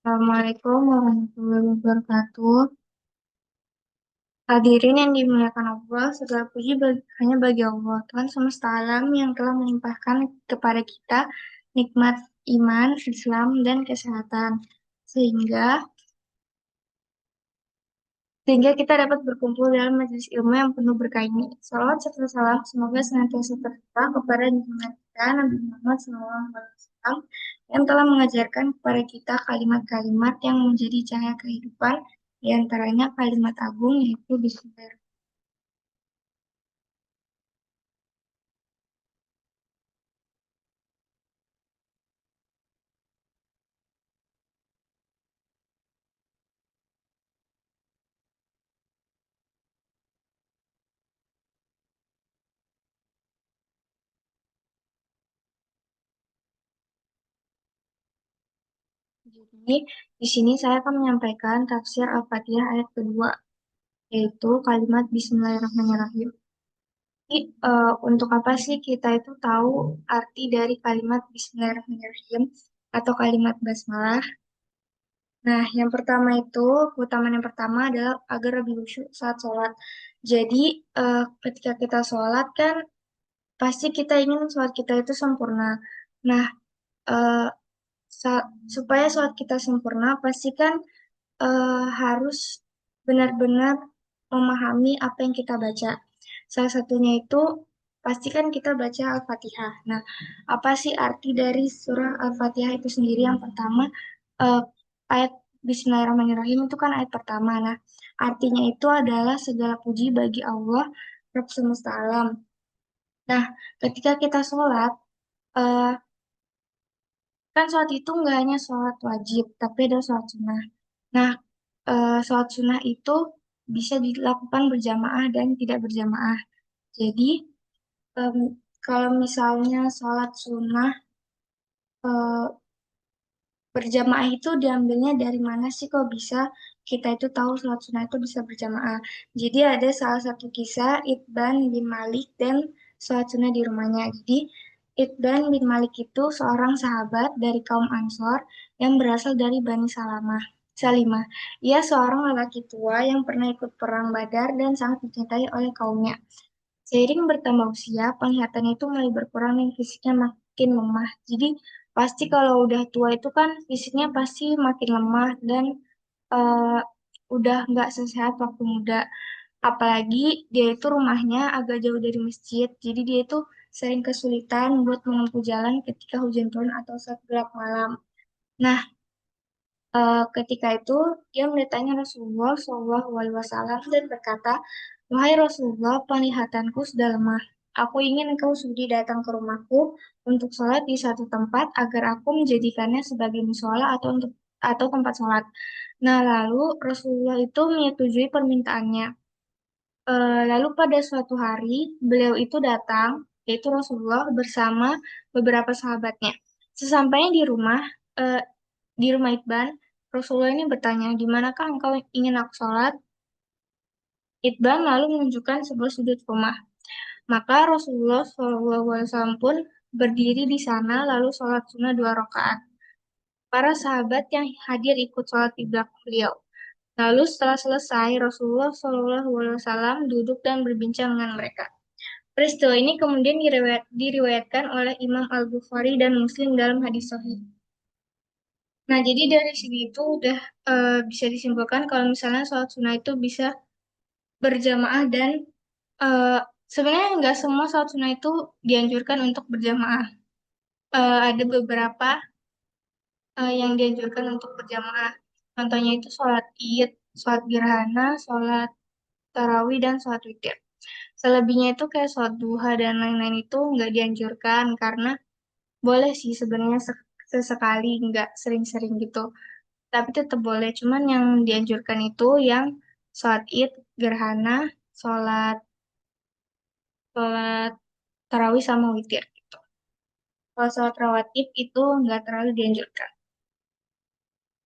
Assalamualaikum warahmatullahi wabarakatuh. Hadirin yang dimuliakan Allah, segala puji hanya bagi Allah, Tuhan semesta alam yang telah melimpahkan kepada kita nikmat iman, Islam, dan kesehatan. Sehingga sehingga kita dapat berkumpul dalam majelis ilmu yang penuh berkah ini. Salawat serta salam semoga senantiasa tercurah kepada junjungan kita Nabi Muhammad SAW yang telah mengajarkan kepada kita kalimat-kalimat yang menjadi cahaya kehidupan, di antaranya kalimat agung yaitu Bismillah. Jadi, di sini saya akan menyampaikan tafsir Al-Fatihah ayat kedua, yaitu kalimat Bismillahirrahmanirrahim. Jadi, untuk apa sih kita itu tahu arti dari kalimat Bismillahirrahmanirrahim atau kalimat basmalah? Nah, yang pertama itu, keutamaan yang pertama adalah agar lebih khusyuk saat sholat. Jadi, ketika kita sholat kan, pasti kita ingin sholat kita itu sempurna. Nah, eh, supaya sholat kita sempurna, pasti kan harus benar-benar memahami apa yang kita baca. Salah satunya itu pastikan kita baca Al-Fatihah. Nah, apa sih arti dari surah Al-Fatihah itu sendiri? Yang pertama, eh, ayat Bismillahirrahmanirrahim itu kan ayat pertama. Nah, artinya itu adalah segala puji bagi Allah, Rabb semesta alam. Nah, ketika kita sholat, eh, kan sholat itu nggak hanya sholat wajib, tapi ada sholat sunnah. Nah, sholat sunnah itu bisa dilakukan berjamaah dan tidak berjamaah. Jadi, em, kalau misalnya sholat sunnah eh, berjamaah itu diambilnya dari mana sih kok bisa kita itu tahu sholat sunnah itu bisa berjamaah. Jadi ada salah satu kisah Itban bin Malik dan sholat sunnah di rumahnya. Jadi Itban bin Malik itu seorang sahabat dari kaum Ansor yang berasal dari Bani Salimah. Ia seorang lelaki tua yang pernah ikut perang Badar dan sangat dicintai oleh kaumnya. Seiring bertambah usia, penglihatannya itu mulai berkurang dan fisiknya makin lemah. Jadi pasti kalau udah tua itu kan fisiknya pasti makin lemah dan eh, udah nggak sesehat waktu muda. Apalagi dia itu rumahnya agak jauh dari masjid, jadi dia itu sering kesulitan buat menempuh jalan ketika hujan turun atau saat gelap malam. Nah, ketika itu dia mendatangi Rasulullah SAW dan berkata, "Wahai Rasulullah, penglihatanku sudah lemah. Aku ingin engkau sudi datang ke rumahku untuk sholat di satu tempat agar aku menjadikannya sebagai musola atau tempat sholat." Nah, lalu Rasulullah itu menyetujui permintaannya. Lalu pada suatu hari beliau itu datang, yaitu Rasulullah bersama beberapa sahabatnya. Sesampainya eh, di rumah Itban, Rasulullah ini bertanya, di manakah engkau ingin aku sholat? Itban lalu menunjukkan sebuah sudut rumah. Maka Rasulullah SAW pun berdiri di sana lalu sholat sunnah 2 rakaat. Para sahabat yang hadir ikut sholat di belakang beliau. Lalu setelah selesai, Rasulullah SAW duduk dan berbincang dengan mereka. Peristiwa ini kemudian diriwayatkan oleh Imam Al-Bukhari dan Muslim dalam hadis sahih. Nah, jadi dari sini itu udah bisa disimpulkan kalau misalnya sholat sunnah itu bisa berjamaah dan eh, sebenarnya nggak semua sholat sunnah itu dianjurkan untuk berjamaah. Ada beberapa yang dianjurkan untuk berjamaah. Contohnya itu sholat id, sholat gerhana, sholat tarawih, dan sholat witir. Selebihnya itu kayak sholat duha dan lain-lain itu nggak dianjurkan karena boleh sih sebenarnya sesekali, nggak sering-sering gitu. Tapi tetap boleh. Cuman yang dianjurkan itu yang sholat id, gerhana, sholat sholat tarawih sama witir gitu. Kalau sholat rawatib itu nggak terlalu dianjurkan.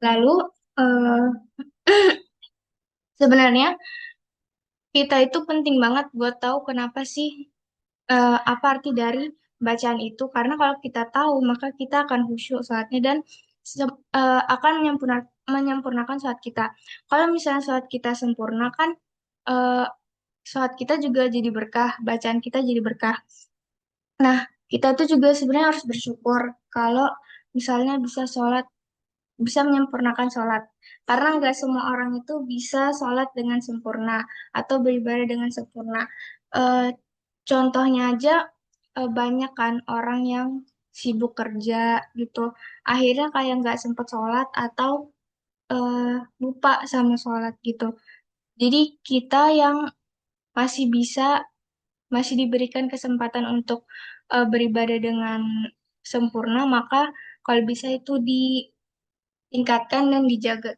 Lalu eh, sebenarnya kita itu penting banget buat tahu kenapa sih apa arti dari bacaan itu. Karena kalau kita tahu maka kita akan khusyuk saatnya dan akan menyempurnakan sholat kita. Kalau misalnya sholat kita sempurna kan eh, sholat kita juga jadi berkah, bacaan kita jadi berkah. Nah, kita tuh juga sebenarnya harus bersyukur kalau misalnya bisa menyempurnakan sholat. Karena nggak semua orang itu bisa sholat dengan sempurna atau beribadah dengan sempurna. Eh, Contohnya aja banyak kan orang yang sibuk kerja gitu. Akhirnya kayak nggak sempet sholat atau eh, lupa sama sholat gitu. Jadi kita yang masih bisa, masih diberikan kesempatan untuk beribadah dengan sempurna, maka kalau bisa itu ditingkatkan dan dijaga.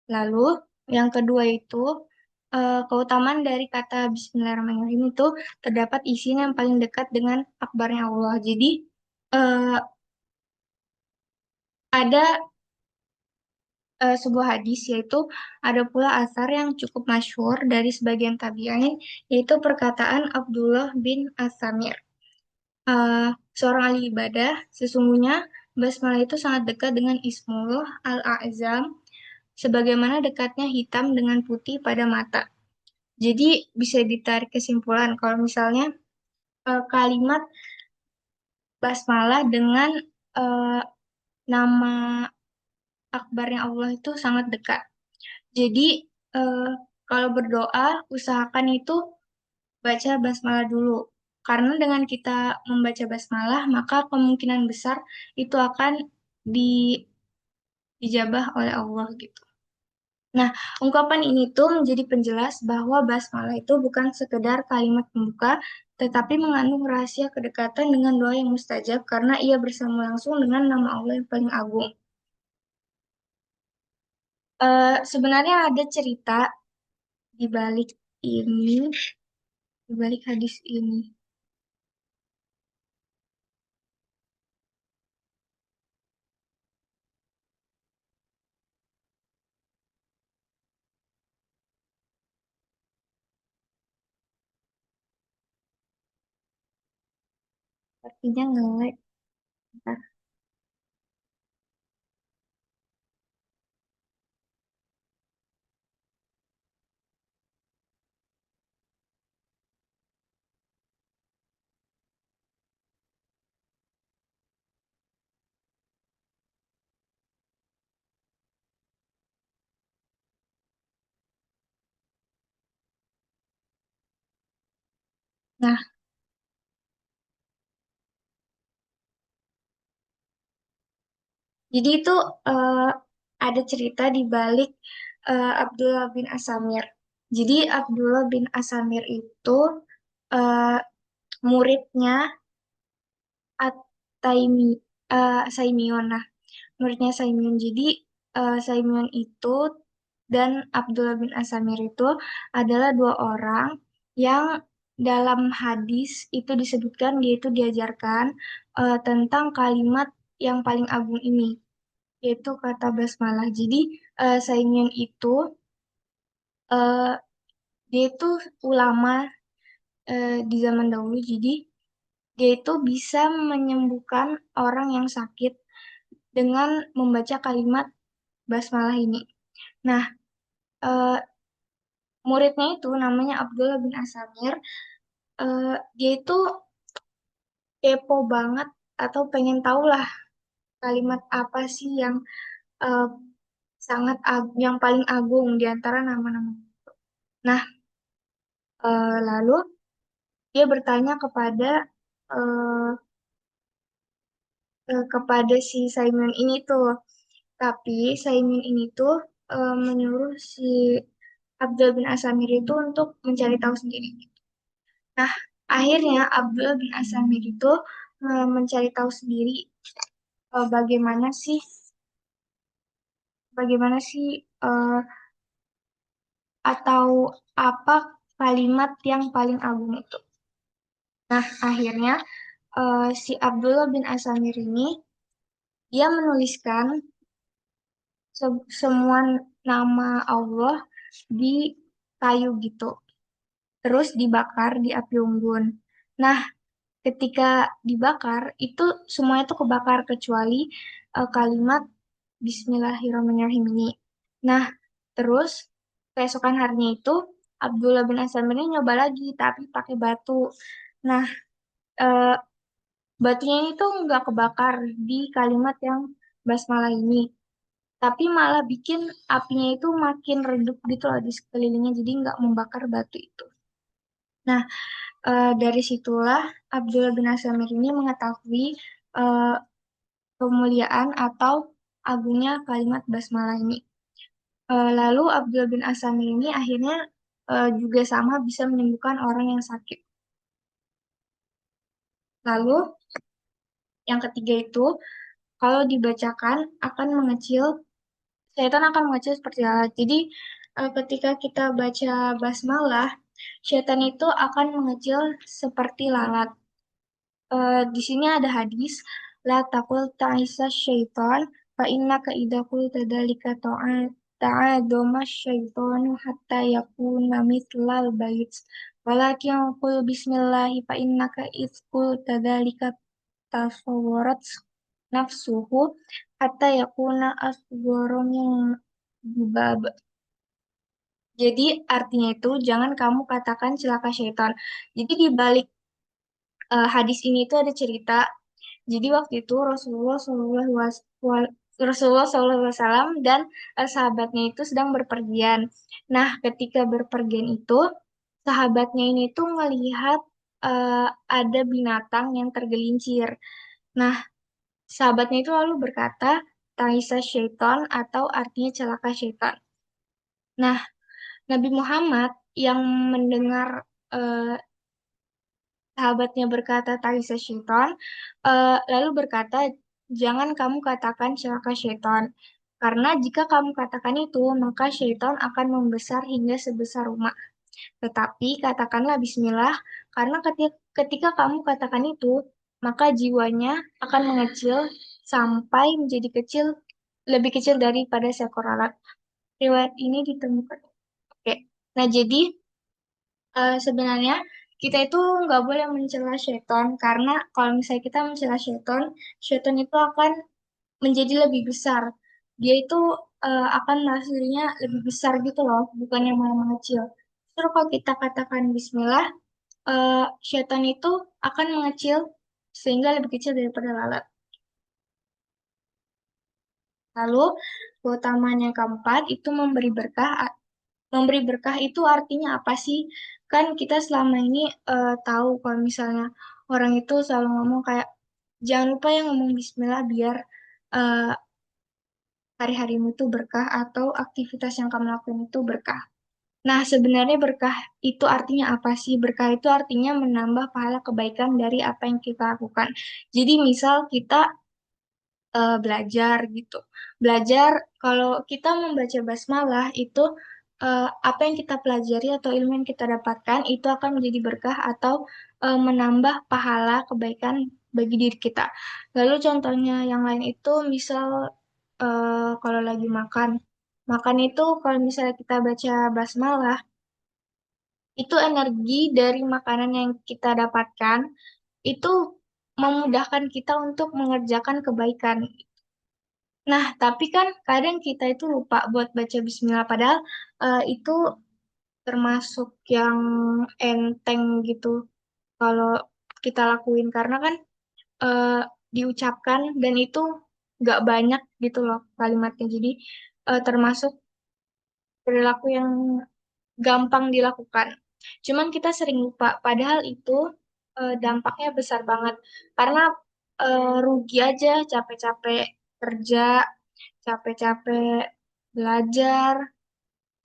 Lalu, yang kedua itu, keutamaan dari kata Bismillahirrahmanirrahim itu terdapat isinya yang paling dekat dengan akbarnya Allah. Jadi, eh, ada sebuah hadis, yaitu ada pula asar yang cukup masyhur dari sebagian tabi'in, yaitu perkataan Abdullah bin As-Samir. Seorang ahli ibadah, sesungguhnya basmalah itu sangat dekat dengan Ismullah Al-A'zam, sebagaimana dekatnya hitam dengan putih pada mata. Jadi bisa ditarik kesimpulan kalau misalnya kalimat basmalah dengan eh, nama akbarnya Allah itu sangat dekat. Jadi eh, kalau berdoa usahakan itu baca basmalah dulu. Karena dengan kita membaca basmalah, maka kemungkinan besar itu akan dijabah oleh Allah gitu. Nah, ungkapan ini tuh menjadi penjelas bahwa basmalah itu bukan sekedar kalimat pembuka, tetapi mengandung rahasia kedekatan dengan doa yang mustajab karena ia bersama langsung dengan nama Allah yang paling agung. Sebenarnya ada cerita di balik ini, di balik hadis ini. Artinya ngelek. Nah, jadi itu eh, ada cerita di balik Abdullah bin Asamir. Jadi Abdullah bin Asamir itu eh, muridnya At-Taimi, Saimion. Nah, muridnya Saimion. Jadi Saimion itu dan Abdullah bin Asamir itu adalah dua orang yang dalam hadis itu disebutkan dia itu diajarkan tentang kalimat yang paling agung ini, yaitu kata basmalah. Jadi Saimion itu eh, dia itu ulama di zaman dahulu. Jadi dia itu bisa menyembuhkan orang yang sakit dengan membaca kalimat basmalah ini. Nah, eh, muridnya itu namanya Abdullah bin Asamir. Dia itu kepo banget atau pengen tahu lah kalimat apa sih yang eh, yang paling agung di antara nama-nama. Nah, lalu dia bertanya eh, kepada si Simon ini tuh. Tapi Saimin ini tuh menyuruh si Abdul bin Asamir itu untuk mencari tahu sendiri. Nah, akhirnya Abdul bin Asamir itu mencari tahu sendiri bagaimana sih bagaimana sih eh, atau apa kalimat yang paling agung itu. Nah, akhirnya si Abdullah bin Asamir ini dia menuliskan semua nama Allah di kayu gitu. Terus dibakar di api unggun. Nah, ketika dibakar itu semuanya tuh kebakar kecuali kalimat Bismillahirrahmanirrahim ini. Nah, terus keesokan harinya itu Abdullah bin Aslam ini nyoba lagi tapi pakai batu. Nah, eh, batunya ini tuh nggak kebakar di kalimat yang basmalah ini, tapi malah bikin apinya itu makin redup gitu loh di sekelilingnya, jadi nggak membakar batu itu. Nah, dari situlah Abdullah bin Asamir ini mengetahui eh, kemuliaan atau agungnya kalimat basmalah ini. Lalu Abdullah bin Asamir ini akhirnya juga sama bisa menyembuhkan orang yang sakit. Lalu yang ketiga itu, kalau dibacakan akan mengecil, setan akan mengecil seperti lalat. Jadi ketika kita baca basmalah, setan itu akan mengecil seperti lalat. Di sini ada hadis, la taqul ta'isa syaitan, fa innaka idza qulta dzalika ta'adoma syaitanu hatta yakuna mislal bait. Walakin qul bismillahi fa innaka idz qulta dzalika tasawwarat nafsuhu hatta yakuna asghara min dzubab. Jadi artinya itu jangan kamu katakan celaka syaitan. Jadi di balik hadis ini itu ada cerita. Jadi waktu itu Rasulullah SAW dan sahabatnya itu sedang berpergian. Nah, ketika berpergian itu, sahabatnya ini tuh melihat ada binatang yang tergelincir. Nah, sahabatnya itu lalu berkata, Taisa syaitan atau artinya celaka syaitan. Nah, Nabi Muhammad yang mendengar eh, sahabatnya berkata Taisa syaitan, lalu berkata, jangan kamu katakan celaka syaitan. Karena jika kamu katakan itu, maka syaitan akan membesar hingga sebesar rumah. Tetapi katakanlah bismillah, karena ketika kamu katakan itu, maka jiwanya akan mengecil sampai menjadi kecil, lebih kecil daripada seekor lalat. Riwayat ini ditemukan. Oke. Nah, jadi sebenarnya kita itu nggak boleh mencela syaitan karena kalau misalnya kita mencela syaitan, syaitan itu akan menjadi lebih besar. Dia itu akan merasa dirinya lebih besar gitu loh, bukannya malah mengecil. Terus kalau kita katakan Bismillah, syaitan itu akan mengecil sehingga lebih kecil daripada lalat. Lalu keutamaan yang keempat itu memberi berkah. Memberi berkah itu artinya apa sih? Kan kita selama ini tahu kalau misalnya orang itu selalu ngomong kayak jangan lupa yang ngomong bismillah biar eh, hari-harimu itu berkah atau aktivitas yang kamu lakukan itu berkah. Nah, sebenarnya berkah itu artinya apa sih? Berkah itu artinya menambah pahala kebaikan dari apa yang kita lakukan. Jadi misal kita belajar gitu. Belajar kalau kita membaca basmalah itu apa yang kita pelajari atau ilmu yang kita dapatkan itu akan menjadi berkah atau menambah pahala kebaikan bagi diri kita. Lalu contohnya yang lain itu misal kalau lagi makan. Makan itu kalau misalnya kita baca basmalah itu energi dari makanan yang kita dapatkan itu memudahkan kita untuk mengerjakan kebaikan. Nah, tapi kan kadang kita itu lupa buat baca bismillah, padahal itu termasuk yang enteng gitu kalau kita lakuin, karena kan eh, diucapkan dan itu nggak banyak gitu loh kalimatnya. Jadi termasuk perilaku yang gampang dilakukan. Cuman kita sering lupa, padahal itu dampaknya besar banget. Karena rugi aja capek-capek kerja, capek-capek belajar,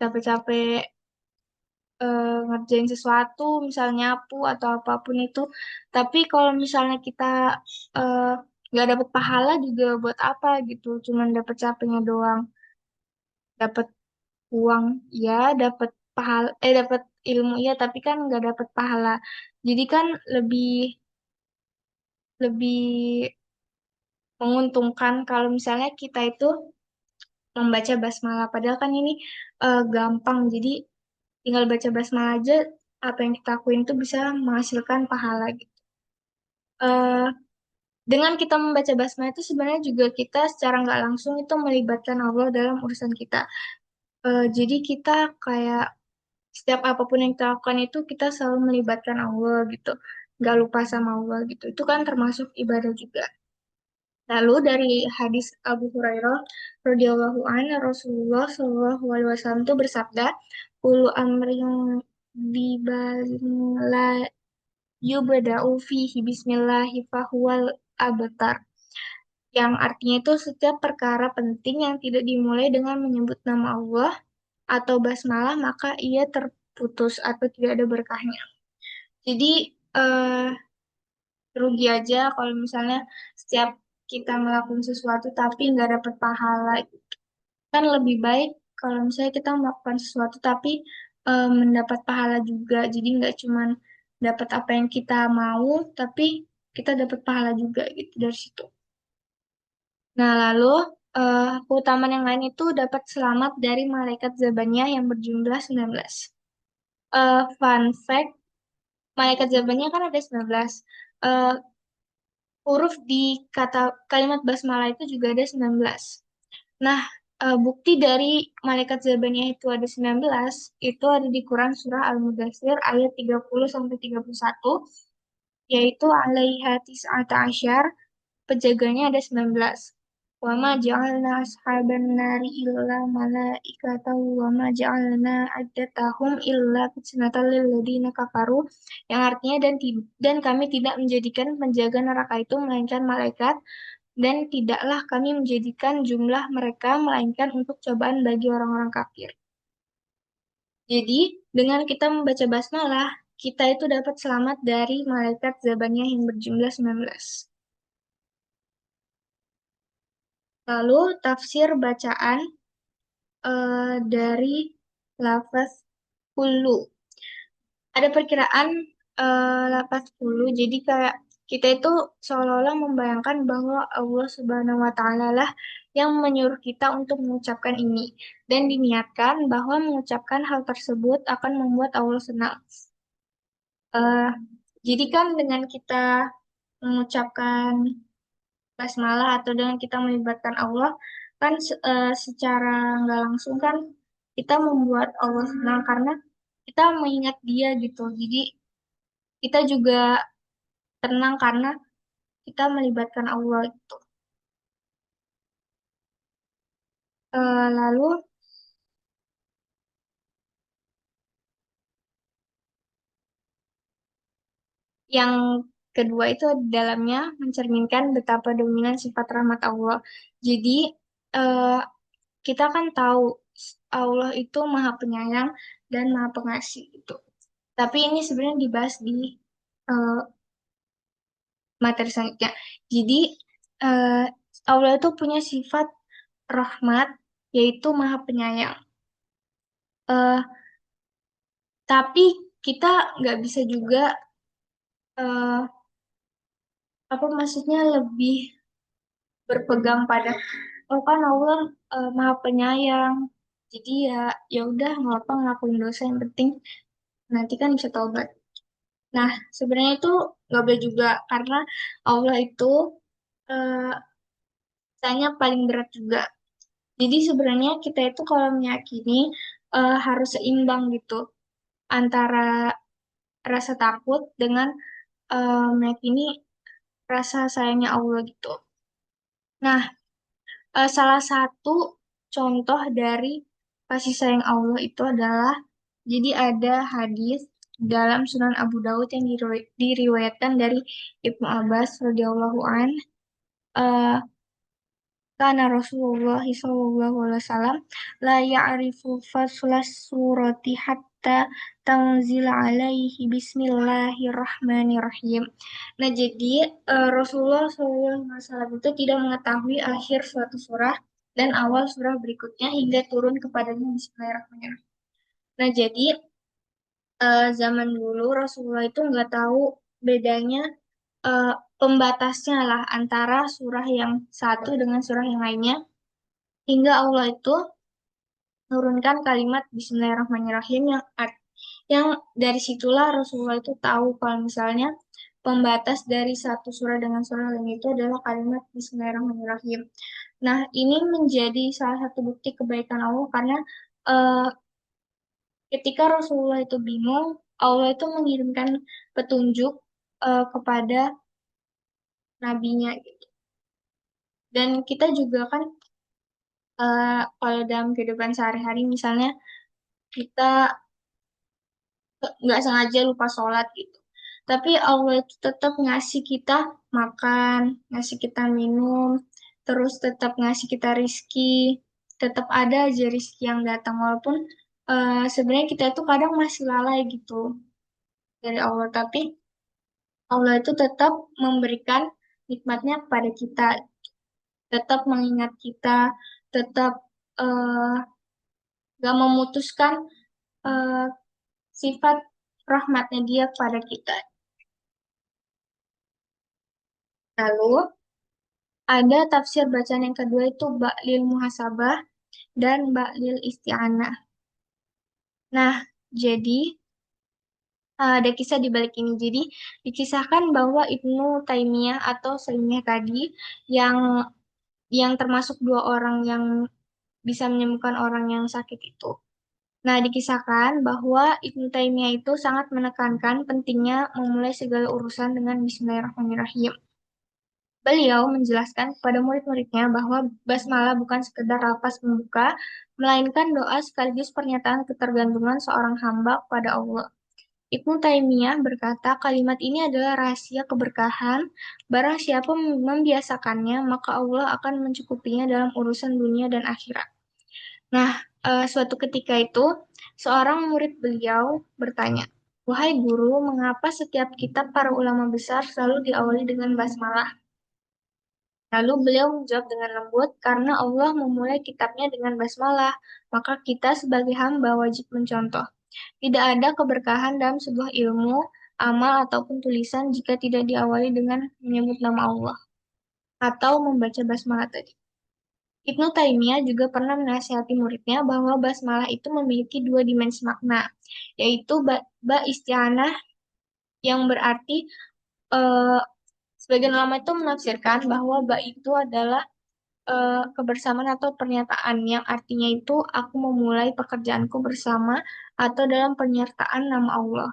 capek-capek ngerjain sesuatu, misalnya nyapu atau apapun itu. Tapi kalau misalnya kita eh, nggak dapet pahala juga buat apa gitu, cuman dapet capeknya doang. Dapet uang, ya, dapet pahala, dapet ilmu, ya, tapi kan nggak dapet pahala. Jadi kan lebih lebih menguntungkan kalau misalnya kita itu membaca basmalah. Padahal kan ini gampang, jadi tinggal baca basmalah aja apa yang kita lakuin itu bisa menghasilkan pahala gitu. Eh, dengan kita membaca basmalah itu sebenarnya juga kita secara nggak langsung itu melibatkan Allah dalam urusan kita. Jadi kita kayak setiap apapun yang kita lakukan itu kita selalu melibatkan Allah gitu. Nggak lupa sama Allah gitu. Itu kan termasuk ibadah juga. Lalu dari hadis Abu Hurairah radhiyallahu anhu Rasulullah Shallallahu alaihi wasallam itu bersabda, "Ulu amrin dibalin la yubda'u fihi bismillahi fahuwal abtar." Yang artinya itu setiap perkara penting yang tidak dimulai dengan menyebut nama Allah atau basmalah maka ia terputus atau tidak ada berkahnya. Jadi eh, rugi aja kalau misalnya setiap kita melakukan sesuatu tapi nggak dapat pahala. Kan lebih baik kalau misalnya kita melakukan sesuatu tapi mendapat pahala juga. Jadi nggak cuman dapat apa yang kita mau, tapi kita dapat pahala juga gitu dari situ. Nah, lalu keutamaan yang lain itu dapat selamat dari malaikat Zabaniyah yang berjumlah 19. Fun fact, malaikat Zabaniyah kan ada 19. Eh, huruf di kata kalimat basmalah itu juga ada 19. Nah, bukti dari malaikat Zabaniyah itu ada 19, itu ada di Quran surah Al-Mudaththir ayat 30 sampai 31, yaitu alaiha tis'ata asyar, penjaganya ada 19. Wa ma ja'alna ashaban nari illa malaikatahu wa ma ja'alna addatahum illa fitnatan lil ladina kafaru, yang artinya dan kami tidak menjadikan penjaga neraka itu melainkan malaikat, dan tidaklah kami menjadikan jumlah mereka melainkan untuk cobaan bagi orang-orang kafir. Jadi, dengan kita membaca basmalah, kita itu dapat selamat dari malaikat zabaniyah yang berjumlah 19. Lalu, tafsir bacaan dari lafaz kullu. Ada perkiraan lafaz kullu, jadi kayak kita itu seolah-olah membayangkan bahwa Allah Subhanahu wa Ta'ala lah yang menyuruh kita untuk mengucapkan ini, dan diniatkan bahwa mengucapkan hal tersebut akan membuat Allah senang. Eh, jadi kan dengan kita mengucapkan basmalah atau dengan kita melibatkan Allah, kan secara nggak langsung kan kita membuat Allah senang karena kita mengingat Dia gitu. Jadi kita juga tenang karena kita melibatkan Allah gitu. Lalu yang kedua itu di dalamnya mencerminkan betapa dominan sifat rahmat Allah. Jadi eh, kita kan tahu Allah itu Maha Penyayang dan Maha Pengasih gitu. Tapi ini sebenarnya dibahas di eh, materi selanjutnya. Jadi eh, Allah itu punya sifat rahmat yaitu Maha Penyayang. Eh, tapi kita nggak bisa juga eh, apa maksudnya lebih berpegang pada oh kan Allah Maha Penyayang. Jadi ya ya udah nggak apa ngelakuin dosa yang penting nanti kan bisa taubat. Nah, sebenarnya itu nggak boleh juga karena Allah itu eh, tanya paling berat juga. Jadi sebenarnya kita itu kalau meyakini harus seimbang gitu antara rasa takut dengan meyakini rasa sayangnya Allah gitu. Nah, salah satu contoh dari kasih sayang Allah itu adalah jadi ada hadis dalam Sunan Abu Daud yang diriwayatkan dari Ibnu Abbas radhiyallahu an. eh, Karena Rasulullah sallallahu alaihi wasallam la ya'rifu faslas surati hatta tanzil alaihi bismillahirrahmanirrahim. Nah, jadi Rasulullah sallallahu alaihi wasallam itu tidak mengetahui akhir suatu surah dan awal surah berikutnya hingga turun kepadanya bismillahirrahmanirrahim. Nah, jadi zaman dulu Rasulullah itu nggak tahu bedanya eh, pembatasnya lah antara surah yang satu dengan surah yang lainnya. Hingga Allah itu menurunkan kalimat Bismillahirrahmanirrahim Yang dari situlah Rasulullah itu tahu kalau misalnya pembatas dari satu surah dengan surah lain itu adalah kalimat Bismillahirrahmanirrahim. Nah, ini menjadi salah satu bukti kebaikan Allah karena eh, ketika Rasulullah itu bingung, Allah itu mengirimkan petunjuk kepada nabinya gitu. Dan kita juga kan kalau dalam kehidupan sehari-hari misalnya kita nggak sengaja lupa sholat gitu. Tapi Allah itu tetap ngasih kita makan, ngasih kita minum, terus tetap ngasih kita rizki, tetap ada aja rizki yang datang walaupun sebenarnya kita itu kadang masih lalai gitu dari Allah, tapi Allah itu tetap memberikan nikmatnya kepada kita, tetap mengingat kita, tetap eh, gak memutuskan eh, sifat rahmatnya dia kepada kita. Lalu ada tafsir bacaan yang kedua itu Ba'lil Muhasabah dan Ba'lil Isti'anah. Nah, jadi ada kisah di balik ini. Jadi dikisahkan bahwa Ibnu Taimiyah atau Saimiyah tadi yang termasuk dua orang yang bisa menyembuhkan orang yang sakit itu. Nah, dikisahkan bahwa Ibnu Taimiyah itu sangat menekankan pentingnya memulai segala urusan dengan Bismillahirrahmanirrahim. Beliau menjelaskan kepada murid-muridnya bahwa basmalah bukan sekedar lafaz pembuka, melainkan doa sekaligus pernyataan ketergantungan seorang hamba kepada Allah. Ibnu Taimiyah berkata, kalimat ini adalah rahasia keberkahan. Barang siapa membiasakannya, maka Allah akan mencukupinya dalam urusan dunia dan akhirat. Nah, suatu ketika itu, seorang murid beliau bertanya, wahai guru, mengapa setiap kitab para ulama besar selalu diawali dengan basmalah? Lalu beliau menjawab dengan lembut, karena Allah memulai kitabnya dengan basmalah, maka kita sebagai hamba wajib mencontoh. Tidak ada keberkahan dalam sebuah ilmu, amal, ataupun tulisan jika tidak diawali dengan menyebut nama Allah atau membaca basmalah tadi. Ibnu Taimiyah juga pernah menasihati muridnya bahwa basmalah itu memiliki dua dimensi makna, yaitu ba isti'anah yang berarti eh, sebagian ulama itu menafsirkan bahwa ba itu adalah kebersamaan atau pernyataan yang artinya itu aku memulai pekerjaanku bersama atau dalam penyertaan nama Allah.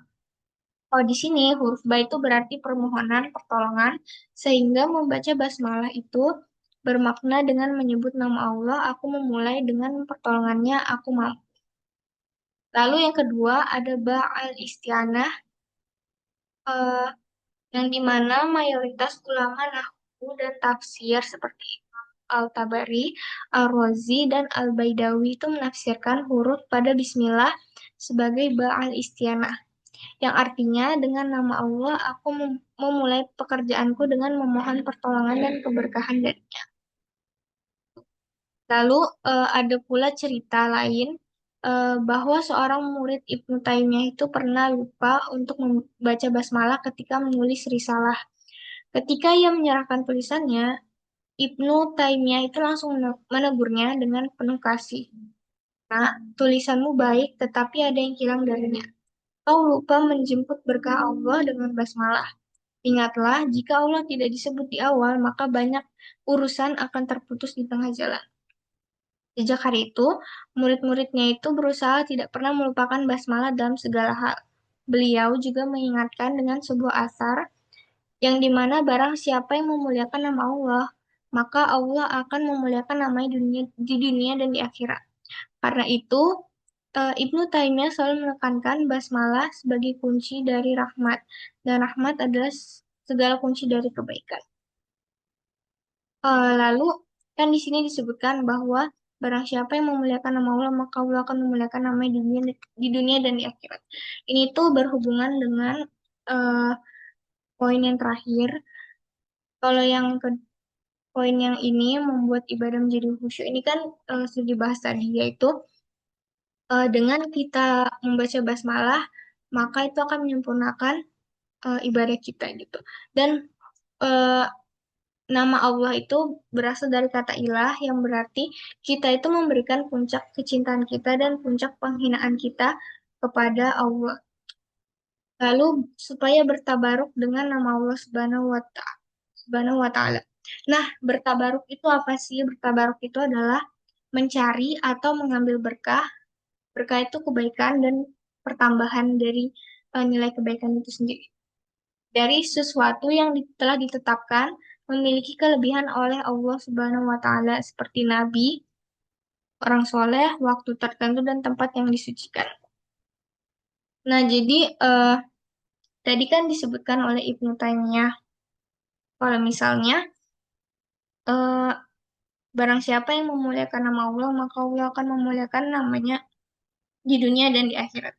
Oh, di sini huruf ba itu berarti permohonan, pertolongan, sehingga membaca basmalah itu bermakna dengan menyebut nama Allah, aku memulai dengan pertolongannya, aku mampu. Lalu yang kedua ada ba al-istianah, eh, yang dimana mayoritas ulama nahwu dan tafsir seperti Al-Tabari, Al-Razi, dan Al-Baidawi itu menafsirkan huruf pada bismillah sebagai ba'al istianah, yang artinya dengan nama Allah aku memulai pekerjaanku dengan memohon pertolongan dan keberkahan darinya. Lalu ada pula cerita lain bahwa seorang murid Ibnu Taimiyah itu pernah lupa untuk membaca basmalah ketika menulis risalah. Ketika ia menyerahkan tulisannya, Ibnu Taimiyah itu langsung menegurnya dengan penuh kasih. Nah, tulisanmu baik, tetapi ada yang hilang darinya. Kau lupa menjemput berkah Allah dengan basmalah. Ingatlah, jika Allah tidak disebut di awal, maka banyak urusan akan terputus di tengah jalan. Sejak hari itu, murid-muridnya itu berusaha tidak pernah melupakan basmalah dalam segala hal. Beliau juga mengingatkan dengan sebuah asar yang dimana barang siapa yang memuliakan nama Allah, maka Allah akan memuliakan namanya di dunia dan di akhirat. Karena itu, Ibnu Taimiyah selalu menekankan basmalah sebagai kunci dari rahmat, dan rahmat adalah segala kunci dari kebaikan. Lalu, kan di sini disebutkan bahwa barang siapa yang memuliakan nama Allah, maka Allah akan memuliakan namanya di dunia dan di akhirat. Ini tuh berhubungan dengan eh, poin yang terakhir. Kalau yang ke poin yang ini membuat ibadah menjadi khusyuk ini kan sudah dibahas tadi, yaitu dengan kita membaca basmalah, maka itu akan menyempurnakan ibadah kita gitu. Dan eh, nama Allah itu berasal dari kata ilah yang berarti kita itu memberikan puncak kecintaan kita dan puncak penghinaan kita kepada Allah. Lalu supaya bertabaruk dengan nama Allah Subhanahu wa Ta'ala. Nah, bertabaruk itu apa sih? Bertabaruk itu adalah mencari atau mengambil berkah. Berkah itu kebaikan dan pertambahan dari nilai kebaikan itu sendiri. Dari sesuatu yang telah ditetapkan memiliki kelebihan oleh Allah Subhanahu wa Ta'ala seperti nabi, orang soleh, waktu tertentu dan tempat yang disucikan. Nah, jadi tadi kan disebutkan oleh Ibnu Taimiyah kalau misalnya eh, barang siapa yang memuliakan nama Allah, maka Allah akan memuliakan namanya di dunia dan di akhirat.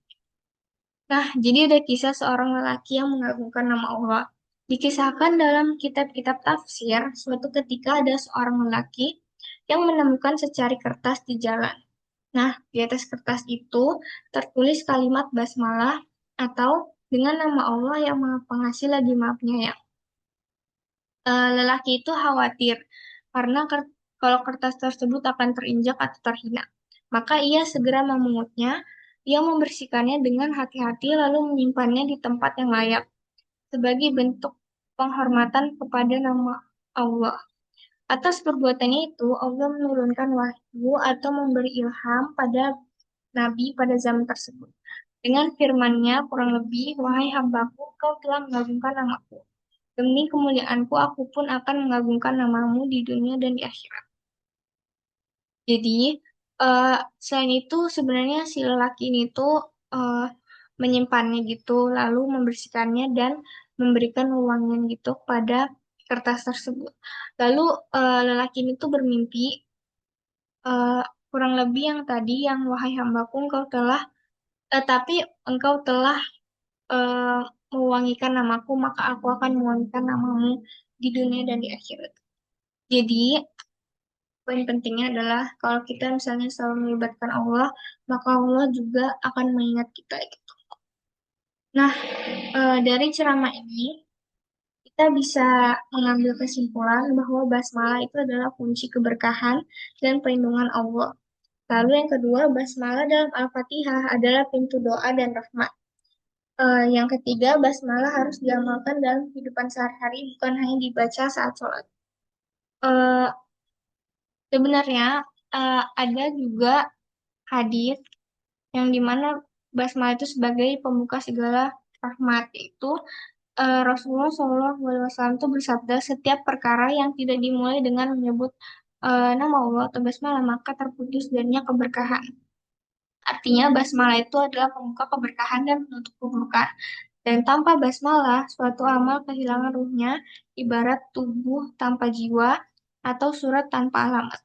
Nah, jadi ada kisah seorang lelaki yang mengagungkan nama Allah. Dikisahkan dalam kitab-kitab tafsir, suatu ketika ada seorang lelaki yang menemukan secari kertas di jalan. Nah, di atas kertas itu tertulis kalimat basmalah atau dengan nama Allah yang Maha Pengasih lagi Maha Penyayang. Lelaki itu khawatir karena kalau kertas tersebut akan terinjak atau terhina. Maka ia segera memungutnya, ia membersihkannya dengan hati-hati lalu menyimpannya di tempat yang layak sebagai bentuk penghormatan kepada nama Allah. Atas perbuatannya itu, Allah menurunkan wahyu atau memberi ilham pada Nabi pada zaman tersebut. Dengan firman-Nya kurang lebih, wahai hambaku, kau telah mengagungkan namaku. Demi kemuliaanku, aku pun akan mengagungkan namamu di dunia dan di akhirat. Jadi, eh, selain itu sebenarnya si lelaki ini tuh eh, menyimpannya gitu, lalu membersihkannya dan memberikan wewangian gitu pada kertas tersebut. Lalu lelaki ini tuh bermimpi, eh, kurang lebih yang tadi, yang wahai hambaku, tapi engkau telah eh, mewangikan namaku, maka aku akan mewangikan namamu di dunia dan di akhirat. Jadi, poin pentingnya adalah kalau kita misalnya selalu melibatkan Allah, maka Allah juga akan mengingat kita gitu. Nah, dari ceramah ini kita bisa mengambil kesimpulan bahwa basmalah itu adalah kunci keberkahan dan perlindungan Allah. Lalu yang kedua, basmalah dalam Al-Fatihah adalah pintu doa dan rahmat. Yang ketiga, basmalah harus diamalkan dalam kehidupan sehari-hari, bukan hanya dibaca saat sholat. Eh, Sebenarnya ada juga hadis yang dimana basmalah itu sebagai pembuka segala rahmat. Itu Rasulullah SAW itu bersabda, setiap perkara yang tidak dimulai dengan menyebut nama Allah atau basmalah maka terputus darinya keberkahan. Artinya basmalah itu adalah pembuka keberkahan dan penutup keburukan. Dan tanpa basmalah, suatu amal kehilangan ruhnya, ibarat tubuh tanpa jiwa atau surat tanpa alamat.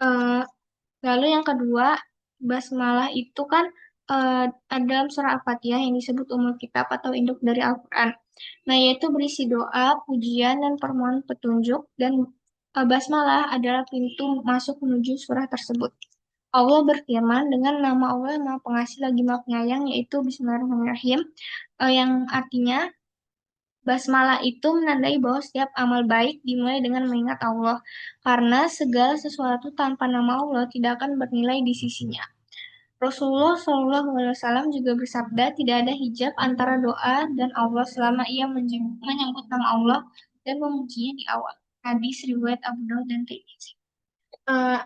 Eh, Lalu yang kedua, basmalah itu kan ada dalam surah Al-Fatihah yang disebut umul kitab atau induk dari Al-Quran. Nah, yaitu berisi doa, pujian, dan permohonan petunjuk, dan basmalah adalah pintu masuk menuju surah tersebut. Allah berfirman dengan nama Allah yang Maha Pengasih lagi Maha Penyayang, yaitu Bismillahirrahmanirrahim, yang artinya basmalah itu menandai bahwa setiap amal baik dimulai dengan mengingat Allah, karena segala sesuatu tanpa nama Allah tidak akan bernilai di sisinya. Rasulullah SAW juga bersabda, tidak ada hijab antara doa dan Allah selama ia menyebut nama Allah dan memujinya di awal. Hadis riwayat Abu Daud dan Tirmidzi. Eh,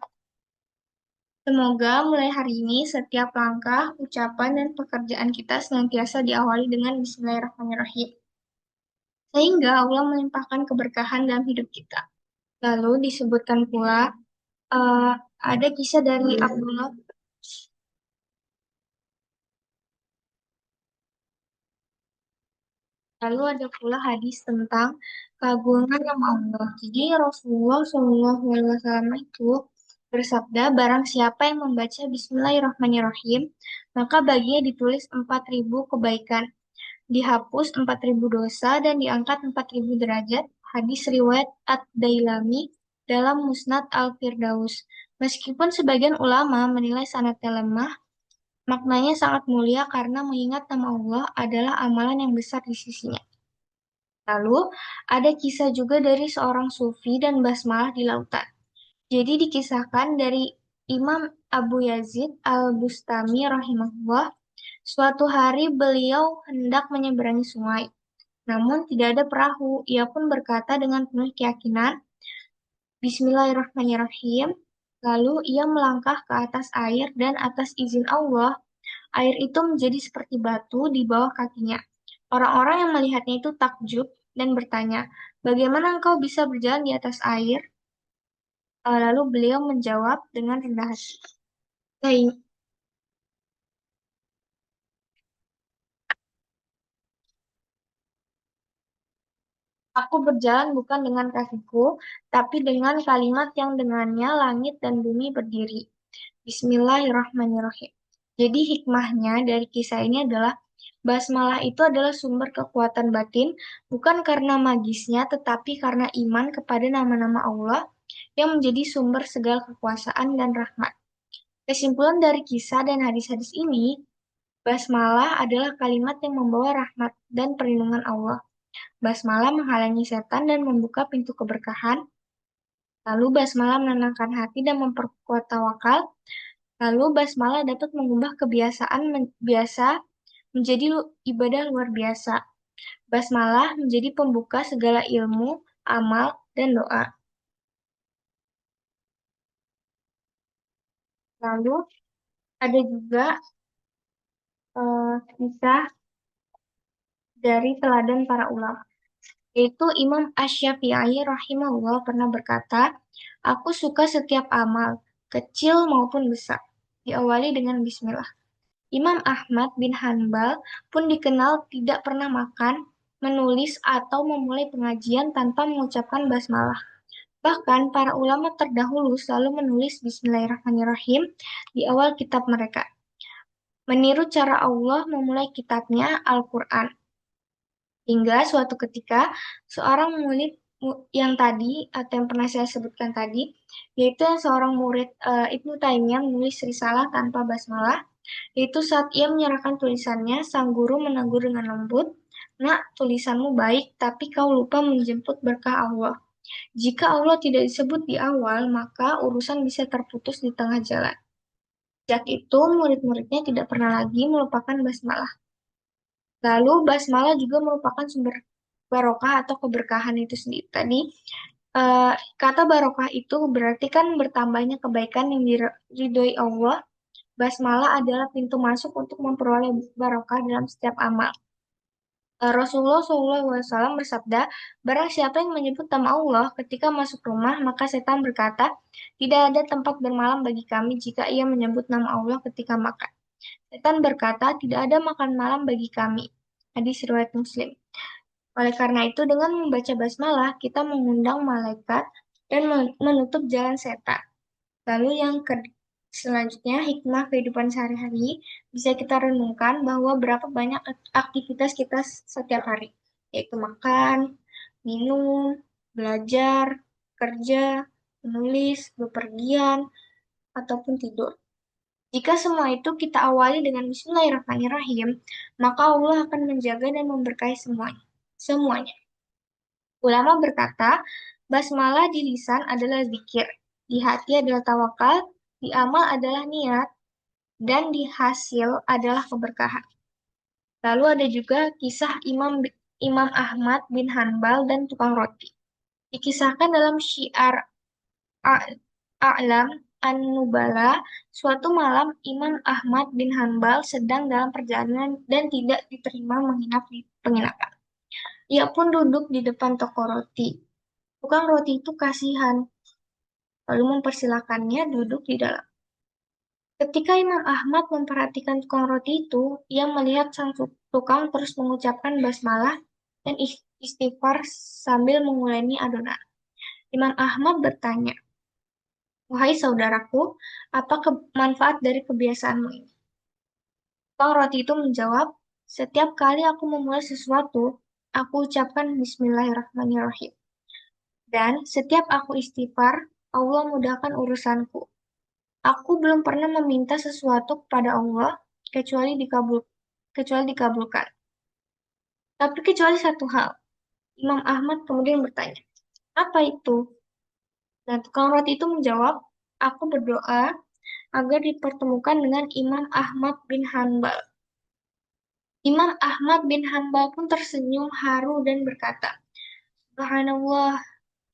Semoga mulai hari ini setiap langkah, ucapan, dan pekerjaan kita senantiasa diawali dengan Bismillahirrahmanirrahim. Sehingga Allah melimpahkan keberkahan dalam hidup kita. Lalu disebutkan pula eh, ada kisah dari Abdullah. Lalu ada pula hadis tentang keagungan nama Allah. Jadi Rasulullah SAW itu bersabda, barang siapa yang membaca Bismillahirrahmanirrahim, maka baginya ditulis 4.000 kebaikan, dihapus 4.000 dosa, dan diangkat 4.000 derajat. Hadis riwayat Ad-Dailami dalam Musnad Al-Firdaus. Meskipun sebagian ulama menilai sanadnya lemah, maknanya sangat mulia karena mengingat nama Allah adalah amalan yang besar di sisinya. Lalu, ada kisah juga dari seorang sufi dan basmalah di lautan. Jadi dikisahkan dari Imam Abu Yazid Al-Bustami rahimahullah, suatu hari beliau hendak menyeberangi sungai, namun tidak ada perahu. Ia pun berkata dengan penuh keyakinan, Bismillahirrahmanirrahim. Lalu ia melangkah ke atas air dan atas izin Allah, air itu menjadi seperti batu di bawah kakinya. Orang-orang yang melihatnya itu takjub dan bertanya, bagaimana engkau bisa berjalan di atas air? Lalu beliau menjawab dengan rendah hati. "Baik, aku berjalan bukan dengan kakiku, tapi dengan kalimat yang dengannya langit dan bumi berdiri. Bismillahirrahmanirrahim." Jadi hikmahnya dari kisah ini adalah basmalah itu adalah sumber kekuatan batin, bukan karena magisnya, tetapi karena iman kepada nama-nama Allah yang menjadi sumber segala kekuasaan dan rahmat. Kesimpulan dari kisah dan hadis-hadis ini, basmalah adalah kalimat yang membawa rahmat dan perlindungan Allah. Basmalah menghalangi setan dan membuka pintu keberkahan. Lalu basmalah menenangkan hati dan memperkuat tawakal. Lalu basmalah dapat mengubah kebiasaan biasa menjadi ibadah luar biasa. Basmalah menjadi pembuka segala ilmu, amal, dan doa. Lalu ada juga kisah dari teladan para ulama, yaitu Imam Asy-Syafi'i rahimahullah pernah berkata, aku suka setiap amal, kecil maupun besar, diawali dengan bismillah. Imam Ahmad bin Hanbal pun dikenal tidak pernah makan, menulis, atau memulai pengajian tanpa mengucapkan basmalah. Bahkan para ulama terdahulu selalu menulis Bismillahirrahmanirrahim di awal kitab mereka, meniru cara Allah memulai kitabnya Al-Quran. Hingga suatu ketika, seorang murid yang tadi, atau yang pernah saya sebutkan tadi, yaitu seorang murid Ibnu Taimiyah menulis risalah tanpa basmalah, yaitu saat ia menyerahkan tulisannya, sang guru menegur dengan lembut, nak, tulisanmu baik, tapi kau lupa menjemput berkah Allah. Jika Allah tidak disebut di awal, maka urusan bisa terputus di tengah jalan. Sejak itu, murid-muridnya tidak pernah lagi melupakan basmalah. Lalu, basmalah juga merupakan sumber barokah atau keberkahan itu sendiri. Tadi, kata barokah itu berarti kan bertambahnya kebaikan yang diridhoi Allah. Basmalah adalah pintu masuk untuk memperoleh barokah dalam setiap amal. Rasulullah SAW bersabda, barang siapa yang menyebut nama Allah ketika masuk rumah, maka setan berkata, tidak ada tempat bermalam bagi kami jika ia menyebut nama Allah ketika makan. Setan berkata, tidak ada makan malam bagi kami. Hadis riwayat Muslim. Oleh karena itu, dengan membaca basmalah, kita mengundang malaikat dan menutup jalan setan. Lalu selanjutnya, hikmah kehidupan sehari-hari bisa kita renungkan bahwa berapa banyak aktivitas kita setiap hari, yaitu makan, minum, belajar, kerja, menulis, bepergian, ataupun tidur. Jika semua itu kita awali dengan Bismillahirrahmanirrahim, maka Allah akan menjaga dan memberkahi semuanya. Semuanya. Ulama berkata, basmalah di lisan adalah zikir, di hati adalah tawakal, di amal adalah niat, dan di hasil adalah keberkahan. Lalu ada juga kisah Imam Ahmad bin Hanbal dan tukang roti. Dikisahkan dalam Syiar A'lam An-Nubala, suatu malam Imam Ahmad bin Hanbal sedang dalam perjalanan dan tidak diterima menginap di penginapan. Ia pun duduk di depan toko roti. Tukang roti itu kasihan, lalu mempersilakannya duduk di dalam. Ketika Imam Ahmad memperhatikan tukang roti itu, ia melihat sang tukang terus mengucapkan basmalah dan istighfar sambil menguleni adonan. Imam Ahmad bertanya, wahai saudaraku, apa manfaat dari kebiasaanmu ini? Tukang roti itu menjawab, setiap kali aku memulai sesuatu, aku ucapkan Bismillahirrahmanirrahim. Dan setiap aku istighfar, Allah mudahkan urusanku. Aku belum pernah meminta sesuatu kepada Allah kecuali dikabulkan. Tapi kecuali satu hal. Imam Ahmad kemudian bertanya, apa itu? Dan tukang roti itu menjawab, aku berdoa agar dipertemukan dengan Imam Ahmad bin Hanbal. Imam Ahmad bin Hanbal pun tersenyum haru dan berkata, Subhanallah,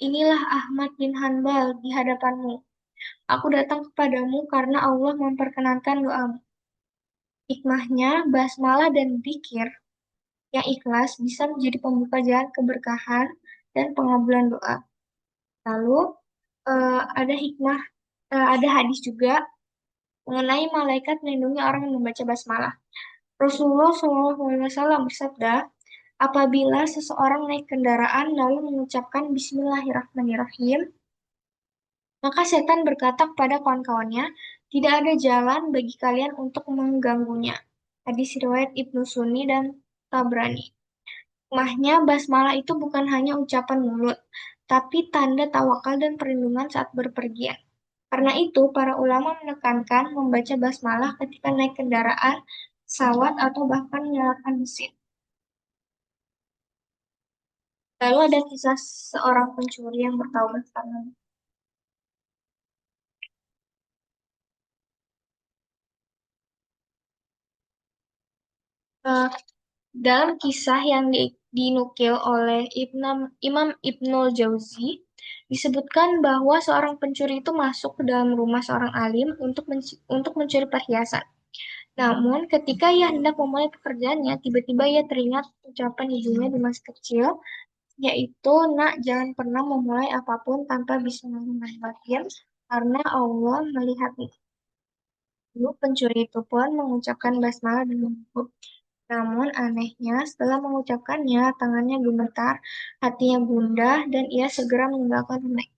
inilah Ahmad bin Hanbal di hadapanmu. Aku datang kepadamu karena Allah memperkenankan doamu. Hikmahnya, basmalah dan zikir yang ikhlas bisa menjadi pembuka jalan keberkahan dan pengabulan doa. Lalu ada hikmah, ada hadis juga mengenai malaikat melindungi orang yang membaca basmalah. Rasulullah SAW bersabda, apabila seseorang naik kendaraan lalu mengucapkan Bismillahirrahmanirrahim, maka setan berkata kepada kawan-kawannya, tidak ada jalan bagi kalian untuk mengganggunya. Hadis riwayat Ibnu Sunni dan Tabrani. Hikmahnya, basmalah itu bukan hanya ucapan mulut, tapi tanda tawakal dan perlindungan saat berpergian. Karena itu, para ulama menekankan membaca basmalah ketika naik kendaraan, pesawat, atau bahkan menyalakan mesin. Lalu ada kisah seorang pencuri yang bertaubat karena eh, dalam kisah yang dinukil oleh Imam Ibnul Jauzi, disebutkan bahwa seorang pencuri itu masuk ke dalam rumah seorang alim untuk mencuri perhiasan. Namun, ketika ia hendak memulai pekerjaannya, tiba-tiba ia teringat ucapan ibunya di masa kecil, yaitu, nak, jangan pernah memulai apapun tanpa bismillahirrahmanirrahim, karena Allah melihatmu. Lalu pencuri itu pun mengucapkan basmalah dengan cukup. Namun anehnya, setelah mengucapkannya, tangannya gemetar, hatinya gundah, dan ia segera meninggalkan rumah.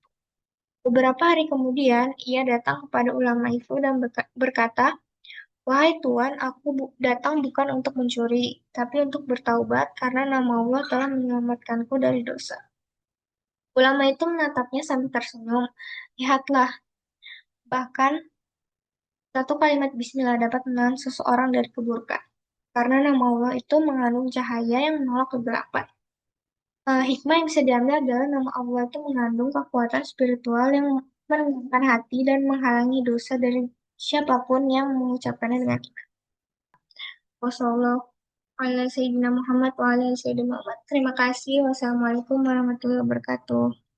Beberapa hari kemudian, ia datang kepada ulama itu dan berkata, wahai Tuan, aku datang bukan untuk mencuri, tapi untuk bertaubat karena nama Allah telah menyelamatkanku dari dosa. Ulama itu menatapnya sambil tersenyum. Lihatlah, bahkan satu kalimat bismillah dapat menahan seseorang dari keburukan. Karena nama Allah itu mengandung cahaya yang menolak kegelapan. Hikmah yang bisa diambil adalah nama Allah itu mengandung kekuatan spiritual yang menenangkan hati dan menghalangi dosa dari siapapun yang mengucapkannya dengan iman. Wassalamualaikum warahmatullahi wabarakatuh. Terima kasih. Wassalamualaikum warahmatullahi wabarakatuh.